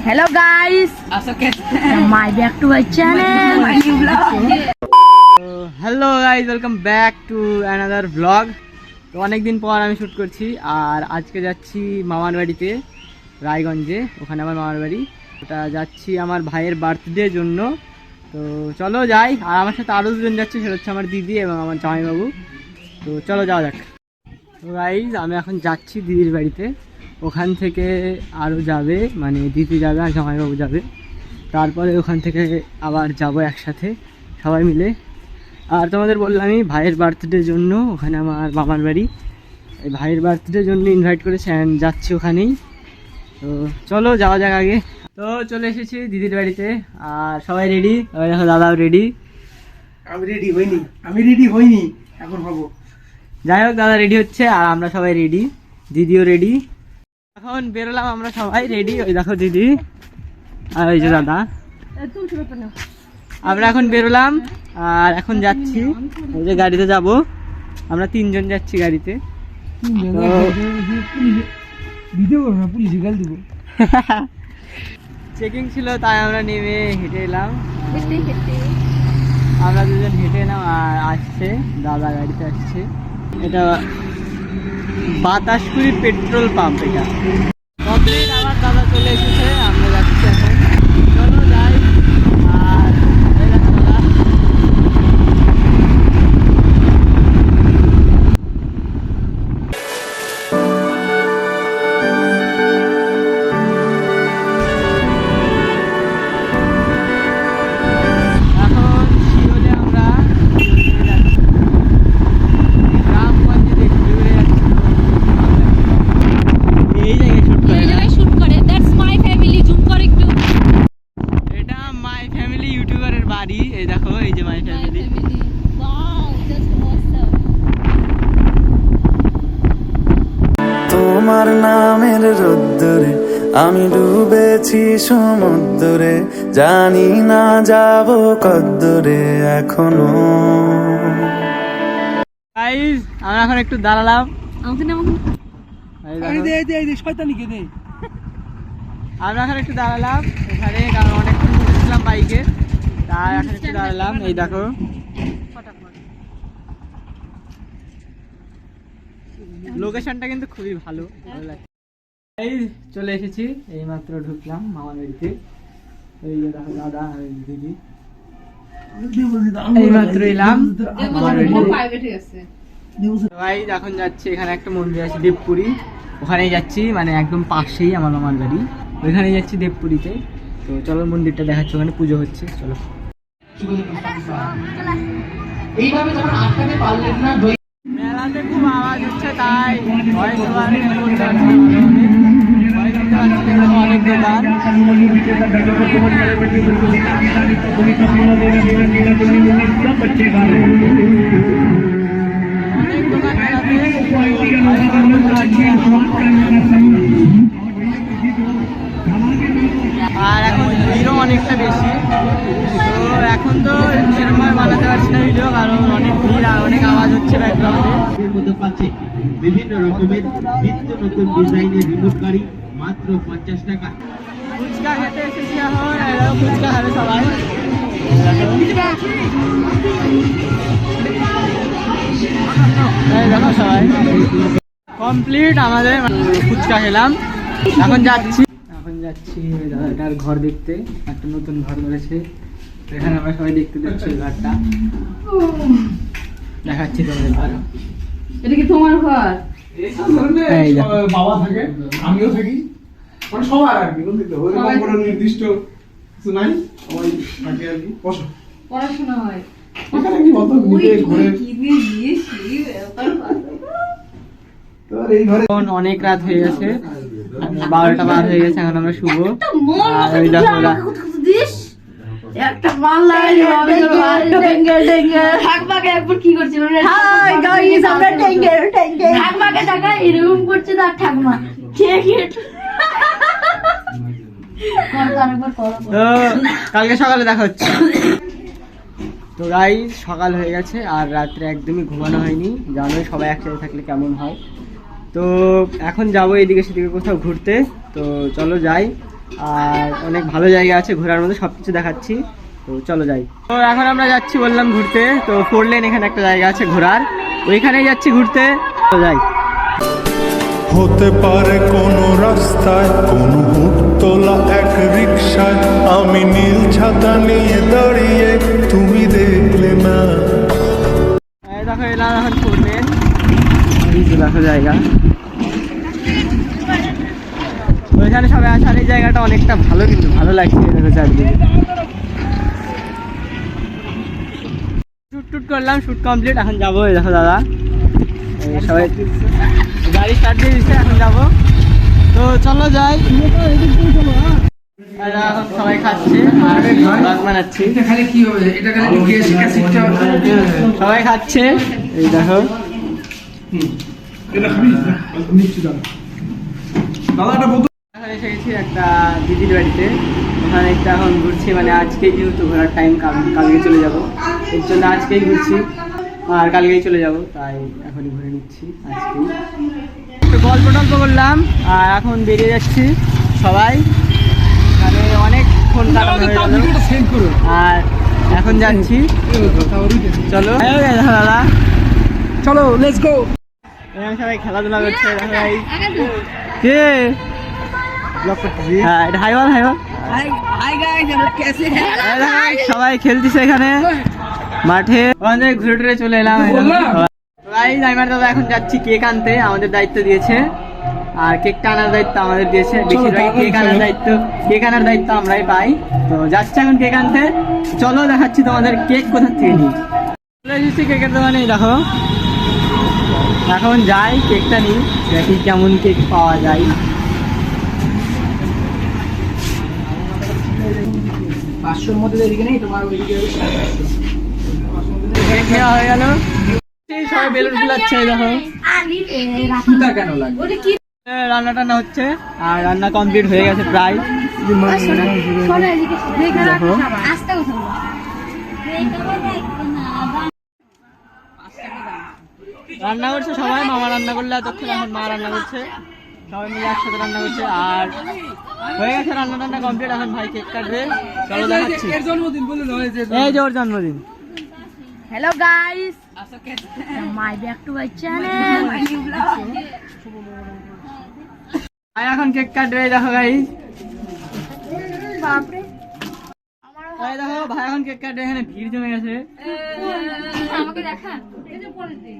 Hello guys, my back to my channel. Hello guys, welcome back to another blog. তো অনেকদিন পর আমি shoot করছি, আর আজকে যাচ্ছি মামার বাড়িতে রায়গঞ্জে। ওখানে আমার মামার বাড়ি, ওটা যাচ্ছি আমার ভাইয়ের বার্থডের জন্য। তো চলো যাই, আর আমার সাথে আরও দুজন যাচ্ছে, সেটা হচ্ছে আমার দিদি এবং আমার জামাইবাবু। তো চলো যাওয়া যাক। তো গাইজ আমি এখন যাচ্ছি দিদির বাড়িতে, ওখান থেকে আরও যাবে, মানে দিদি যাবে আর জামাইবাবু যাবে। তারপরে ওখান থেকে আবার যাব একসাথে সবাই মিলে। আর তোমাদের বললামই ভাইয়ের বার্থডের জন্য ওখানে আমার মামার বাড়ি, এই ভাইয়ের বার্থডের জন্য ইনভাইট করেছে, যাচ্ছি ওখানেই। তো চলো যাওয়া যাক আগে। তো চলে এসেছি দিদির বাড়িতে, আর সবাই রেডি। দেখো দাদাও রেডি। আমি রেডি হইনি, এখন হবো। যাই হোক, দাদা রেডি হচ্ছে আর আমরা সবাই রেডি, দিদিও রেডি। এখন বেরোলাম আমরা সবাই রেডি। ওই দেখো দিদি আর ওই যে দাদা, আমরা এখন বেরোলাম আর এখন যাচ্ছি। ওই যে গাড়িতে যাব, আমরা তিনজন যাচ্ছি গাড়িতে। ভিডিও করো না, পুলিশে গাল দিব। চেকিং ছিল তাই আমরা নেমে হেঁটে এলাম, আমরা দুজন হেঁটে এলাম। আর আসছে দাদা গাড়িতে আসছে। এটা বাতাসকুড়ি পেট্রোল পাম্প, এটা কমপ্লিট। আবার দাদা চলে এসেছে, আমরা যাচ্ছি এখন। চলো যাই। আর এই দেখো দাদা, তোমার নামের রোদ্দুরে আমি ডুবেছি সমুদ্রে, জানি না যাব কদ্দুরে এখনো। গাইস আমরা এখন একটু দাঁড়ালাম। শয়তানিকে দে। আমরা এখন একটু দাঁড়ালাম এখানে, কারণ অনেকক্ষণ বসেছিলাম বাইকে, তাই এখন একটু দাঁড়ালাম। এই দেখো লোকেশনটা কিন্তু খুবই ভালো, ভালো লাগছে। এই চলে এসেছি, এই মাত্র ঢুকলাম মামার বাড়িতে। এই যে দেখো দাদা আর দিদি, এই মাত্র এলাম মামার বাড়িতে। ভাই এখন যাচ্ছি, এখানে একটা মন্দির আছে দেবপুরী, ওখানেই যাচ্ছি, মানে একদম পাশেই আমার মামার বাড়ি, ওইখানেই যাচ্ছি দেবপুরীতে। তো চলো মন্দিরটা দেখাচ্ছি, ওখানে পুজো হচ্ছে। চলো। মেলাতে খুব আওয়াজ হচ্ছে, তাই হয়তো অনেক দোকান। আর এখন ভিড়ও অনেকটা বেশি, তো এখন তো সেরকম বানাতে পারছি না ভিডিও, কারণ অনেক ভিড় আর অনেক আওয়াজ হচ্ছে ব্যাকগ্রাউন্ডে। বিভিন্ন রকমের নিত্য নতুন ডিজাইনের রিমোট গাড়ি মাত্র 50 টাকা। ফুচকা খেতে এসেছি এখন, ফুচকা খাবে সবাই। দেখো সবাই কমপ্লিট আমাদের ফুচকা খেলাম। এখন যাচ্ছি দাদাটার ঘর দেখতে, একটা নতুন ঘর করেছে এখানে, আমরা সবাই দেখতে যাচ্ছি ঘরটা, দেখাচ্ছি তোমাদের ঘর। এটা কি তোমার ঘর? এই দেখো বাবা থাকে, আমিও থাকি, মানে সবার আর কি, বুঝলি তো, ওরকম কোনো নির্দিষ্ট কিছু নাই, সবাই থাকে আর কি। পড়াশোনা হয় এখানে কি কত ঘুরে ঘুরে তোর এই ঘরে। এখন অনেক রাত হয়ে গেছে, 12টা বার হয়ে গেছে, এখন আমরা শুভ। আর ওই দেখো একটা মাল লাগাই হবে টেঙ্গেল টেঙ্গেল ঠাকমাকে একবার কি করছিল রে? হাই গাইস, আমরা টেঙ্গেল টেঙ্গেল ঠাকমাকে টাকা এরকম করছে, তার ঠাকমা ঠিক আছে। তো কালকে সকালে দেখা হচ্ছে। তো গাইস সকাল হয়ে গেছে আর রাত্রে একদমই ঘুমানো হয়নি, জানোই সবাই একসাথে থাকলে কেমন হয়। তো এখন যাবো এইদিকে সেদিকে কোথাও ঘুরতে, তো চলো যাই। আর অনেক ভালো জায়গা আছে ঘোরার মধ্যে, সব কিছু দেখাচ্ছি, তো চলো যাই। তো এখন আমরা যাচ্ছি বললাম ঘুরতে, তো 4 লেন এখানে একটা জায়গা আছে ঘোরার, ওইখানেই যাচ্ছি ঘুরতে, তো যাই। হতে পারে কোনো রাস্তায়, কোনো হুটতোলা এক রিকশায়, আমি নীল ছাতা নিয়ে দাঁড়িয়ে, তুমি দেখলে না। এই দেখো এলাম এখন 4 লেন, এই যে দেখো জায়গা, ওইখানে সবাই আসার। এই জায়গাটা অনেকটা ভালো, কিন্তু ভালো লাগছে দেখো চারদিকে। শুট করলাম, শুট কমপ্লিট, এখন যাবো। এই দেখো দাদা সবাই গাড়ি স্টার্ট দিয়ে দিচ্ছে, এখন যাবো, তো চলো যাই। এখন সবাই খাচ্ছে আর ভাত বানাচ্ছি, সবাই খাচ্ছে। এই দেখো এখন এসে গেছি একটা দিদির বাড়িতে, ওখানে একটা এখন ঘুরছি, মানে আজকেই যেহেতু ঘোরার টাইম, কালকে চলে যাব, এর জন্য আজকেই ঘুরছি, আর কালকেই চলে যাব, তাই এখনই ঘুরে নিচ্ছি আজকেই। একটু গল্প টল্প করলাম আর এখন বেরিয়ে যাচ্ছি সবাই, মানে অনেকক্ষণ কাটানো হয়ে গেল, আর এখন যাচ্ছি। চলো দাদা, চলো লেটস গো। এখানে সবাই খেলাধুলা করছে, কে হ্যাঁ এটা হাই বল, হাই বল। সবাই খেলতেছে এখানে মাঠে, ওখান থেকে ঘুরে টুরে চলে এলাম। আমার দাদা এখন যাচ্ছি কেক আনতে, আমাদের দায়িত্ব দিয়েছে, আর কেকটা আনার দায়িত্ব আমাদের দিয়েছে। বেশিরভাগ কেক আনার দায়িত্ব আমরাই পাই, তো যাচ্ছি এখন কেক আনতে। চলো দেখাচ্ছি তোমাদের কেক কোথা থেকে নিই। চলে এসেছি কেকের দোকানে, দেখো এখন যাই কেকটা নিই, দেখি কেমন কেক পাওয়া যায়। হয়ে গেল, সবাই বেলুন ফুলাচ্ছে, দেখো রান্না টান্না হচ্ছে, আর রান্না কমপ্লিট হয়ে গেছে প্রায়। দেখো রান্না করছে সবাই, মামা রান্না করলে এতক্ষণ, এখন মা রান্না করছে, সবাই মিলে একসাথে রান্না করছে, আর হয়ে গেছে রান্না টান্না কমপ্লিট। এখন ভাই কেক কাটবে, চলো দেখাচ্ছি। এই যে ওর জন্মদিন। Hello guys, my back to my channel. ভাই এখন কেক কাটবে, দেখো গাইস, বাপরে দেখো ভাই এখন কেক কাটবে, এখানে ভিড় জমে গেছে। আমাকে দেখা, এই যে পরে দিই।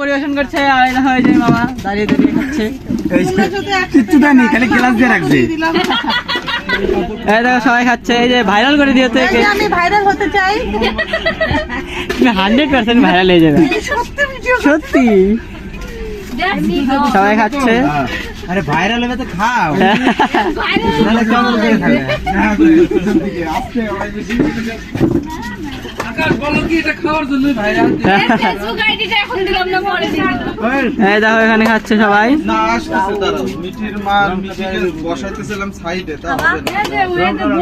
পরিবেশন করছে, আর দেখো এই যে মামা দাঁড়িয়ে দাঁড়িয়ে খাচ্ছে, কিচ্ছু দেয়নি, খালি গ্লাস দিয়ে রাখছে। এই দেখো সবাই খাচ্ছে, এই যে ভাইরাল করে দিয়েছে, আমি ভাইরাল হতে চাই, 100% ভাইরাল হয়ে যাবে, সত্যি। সবাই খাচ্ছে, আরে ভাইরাল হবে তো খাও। এই দেখো এখানে খাচ্ছে সবাই। না আসতেছে, দাঁড়াও, মিঠির মা মিঠিকে বসাইতেছিলাম সাইডে, তা হবে না।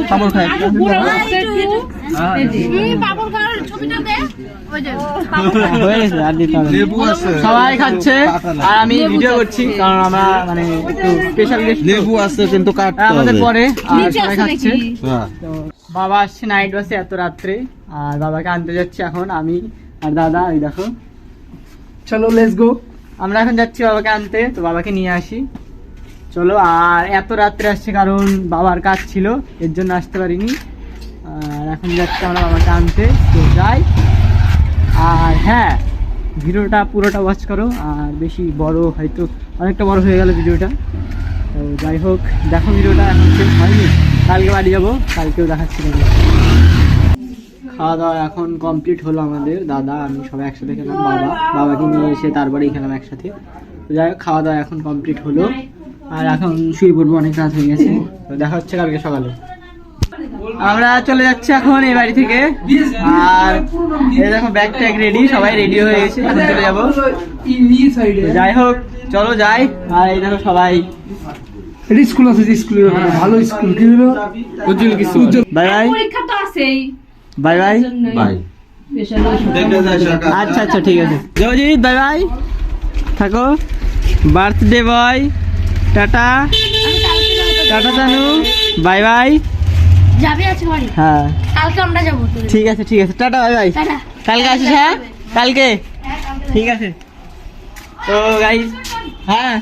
পাপড় খায়, হয়ে গেছে, আর দিতে হবে। লেবু আছে, সবাই খাচ্ছে আর আমি ভিডিও করছি, কারণ আমরা মানে একটু স্পেশাল গেস্ট, লেবু আছে কিন্তু কাটতে আমাদের হবে। পরে, আর সবাই খাচ্ছে। হ্যাঁ। তো বাবা আসছে নাইট বাসে এত রাত্রে, আর বাবাকে আনতে যাচ্ছি এখন আমি আর দাদা। এই দেখো, চলো লেটস গো। আমরা এখন যাচ্ছি বাবাকে আনতে, তো বাবাকে নিয়ে আসি, চলো। আর এত রাত্রে আসছে কারণ বাবার কাজ ছিল, এর জন্য আসতে পারিনি, আর এখন যাচ্ছি আমরা বাবাকে আনতে, তো যাই। আর হ্যাঁ, ভিডিওটা পুরোটা ওয়াচ করো, আর বেশি বড় হয়তো অনেকটা বড় হয়ে গেল ভিডিওটা, তো যাই হোক দেখো ভিডিওটা। এখন শেষ হয়নি, কালকে বাড়ি যাবো, কালকেও দেখাচ্ছি। খাওয়া দাওয়া এখন কমপ্লিট হলো আমাদের, দাদা আমি সবাই একসাথে খেলাম, বাবাকে নিয়ে এসে তারপরেই খেলাম একসাথে। তো যাই হোক খাওয়া দাওয়া এখন কমপ্লিট হলো, আর এখন শুয়ে পড়বো, অনেক রাত হয়ে গেছে। তো দেখা হচ্ছে কালকে সকালে। আমরা চলে যাচ্ছি এখন এই বাড়ি থেকে। আর এই দেখো ব্যাগ ট্যাগ রেডি, সবাই রেডি হয়ে গেছে, এখন চলে যাবো। তো যাই হোক চলো যাই। আর এই দেখো সবাই স্কুল আছে, স্কুলের ভালো স্কুল কি হলো উজ্জ্বল কিছু। বাই বাই পরীক্ষা তো আছেই। Bye bye bye. আচ্ছা আচ্ছা ঠিক আছে দেবজিৎ, বাই বাই, থাকো। Birthday boy tata, tata Tanu, bye bye. যাবে আছে বাড়ি, হ্যাঁ কালকে আমরা যাবো। ঠিক আছে ঠিক আছে, টাটা বাই বাই। টাটা। কালকে আসিস? হ্যাঁ কালকে, ঠিক আছে। তো গাইস, হ্যাঁ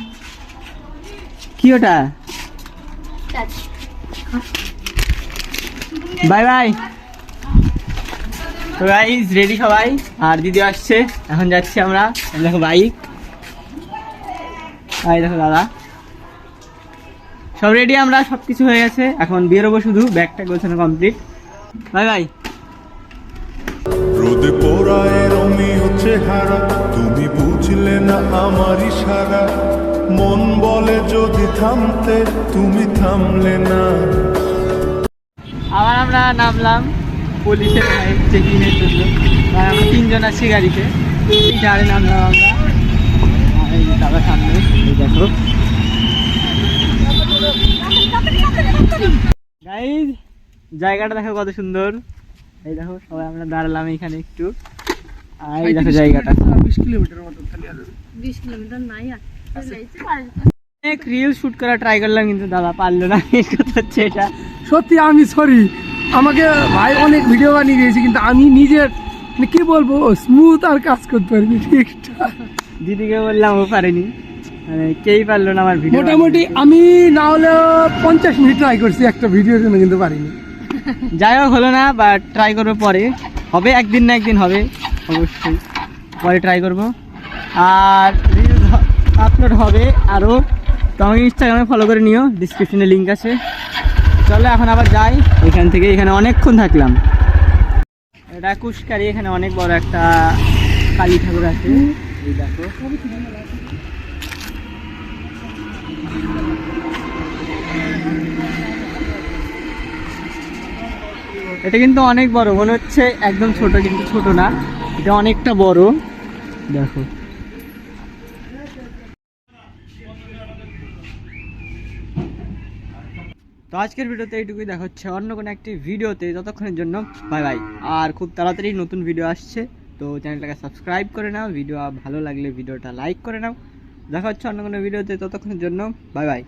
কি ওটা, বাই বাই। তো গাইস রেডি সবাই, আর দিদি আসছে, এখন যাচ্ছি আমরা। এই দেখো বাইক, এই দেখো দাদা, সব রেডি, আমরা সব কিছু হয়ে গেছে, এখন বেরোবো, শুধু ব্যাগটা গোছানো কমপ্লিট। Bye bye. রোদে পোড়ায় রোমিও চেহারা, তুমি বুঝলে না আমার ইশারা, মন বলে যদি থামতে তুমি থামলে না। আবার আমরা নামলাম পুলিশের চেকিং এর জন্য। আর আমরা 3 জন আছি গাড়িতে, গাড়ি নামলাম আমরা। আর এই যে দাদা সামনে, এই দেখো গাইজ, জায়গাটা দেখো কত সুন্দর। এই দেখো সবাই আমরা দাঁড়ালাম এখানে একটু, আর এই দেখো জায়গাটা 20 কিলোমিটার মতো খালি আছে। 20 কিলোমিটার নাই আর অনেক রিল শুট করা ট্রাই করলাম, কিন্তু দাদা পারলো না। এই কথা হচ্ছে এটা। সত্যি আমি সরি, আমাকে ভাই অনেক ভিডিও বানিয়ে দিয়েছে, কিন্তু আমি নিজের মানে কি বলবো স্মুথ আর কাজ করতে পারিনি ঠিকঠাক। দিদিকে বললাম, ও পারেনি, মানে কেই পারলো না আমার ভিডিও। মোটামুটি আমি না হলেও 50 মিনিট ট্রাই করছি একটা ভিডিওর জন্য, কিন্তু পারিনি। যাই হোক হলো না, বাট ট্রাই করবো, পরে হবে, একদিন না একদিন হবে অবশ্যই, পরে ট্রাই করব। আর রিল আপলোড হবে আরও, তো আমাকে ইনস্টাগ্রামে ফলো করে নিও, ডিসক্রিপশনে লিঙ্ক আছে। চলো এখন আবার যাই এখান থেকে, এখানে অনেকক্ষণ থাকলাম। এটা কুশকারি, এখানে অনেক বড় একটা কালী ঠাকুর আছে, এই দেখো। এটা কিন্তু অনেক বড়, মনে হচ্ছে একদম ছোট, কিন্তু ছোট না, এটা অনেকটা বড়, দেখো। তো আজকের ভিডিওতে এইটুকুই, দেখা হচ্ছে অন্য কোনো একটি ভিডিওতে, ততক্ষণের জন্য বাই বাই। আর খুব তাড়াতাড়ি নতুন ভিডিও আসছে, তো চ্যানেলটাকে সাবস্ক্রাইব করে নাও, ভিডিও ভালো লাগলে ভিডিওটা লাইক করে নাও। দেখা হচ্ছে অন্য কোনো ভিডিওতে, ততক্ষণের জন্য বাই বাই।